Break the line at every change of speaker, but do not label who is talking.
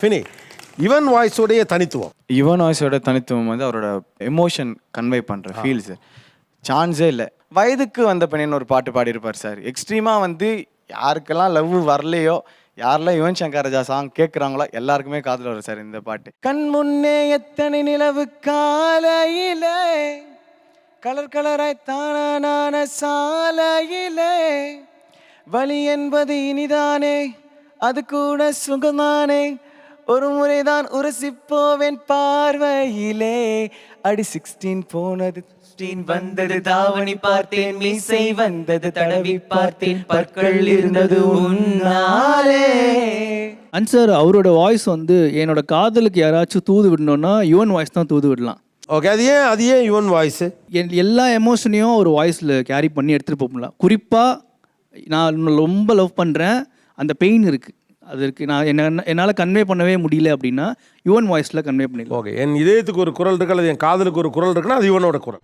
ஃபினி யுவன் வாய்ஸோடைய தனித்துவம்.
யுவன் வாய்ஸோட தனித்துவம் வந்து அவரோட எமோஷன் கன்வே பண்ணுற ஃபீல் சார். சான்ஸே இல்லை. வயதுக்கு வந்த பெண்ணின்னு ஒரு பாட்டு பாடியிருப்பார் சார். எக்ஸ்ட்ரீமாக வந்து யாருக்கெல்லாம் லவ் வரலையோ, யாரெல்லாம் யுவன் சங்கர் ராஜா சாங் கேட்குறாங்களோ எல்லாருக்குமே காதில் வரும் சார் இந்த பாட்டு. கண் முன்னே எத்தனை நிலவு காலையிலே, கலர் கலராய் தானான சாலையிலே, வலி என்பது இனிதானே, அது கூட சுகமானே, ஒரு முறைதான் உரசி போவேன் பார்வையிலே, அடி 16 போனது 16 வந்தது, தாவணி பார்த்தேன், மீசை வந்தது, தடவி பார்த்தேன், பற்கள் இருந்தது உன்னாலே.
சார் அவரோட வாய்ஸ் வந்து என்னோட காதலுக்கு யாராச்சும் தூது விடணும்னா யுவன் வாய்ஸ் தான் தூது விடலாம்.
ஓகே, அது ஏன் யுவன் வாய்ஸ்?
எல்லா எமோஷனையும் ஒரு வாய்ஸில் கேரி பண்ணி எடுத்துகிட்டு போகலாம். குறிப்பாக நான் ரொம்ப லவ் பண்ணுறேன், அந்த பெயின் இருக்குது, அதற்கு நான் என்னால் கன்வே பண்ணவே முடியல அப்படின்னா யுவன் வாய்ஸில் கன்வே பண்ணிடலாம்.
ஓகே, என் இதயத்துக்கு ஒரு குரல் இருக்கு அல்லது என் காதலுக்கு ஒரு குரல் இருக்குன்னா அது யுவனோட குரல்.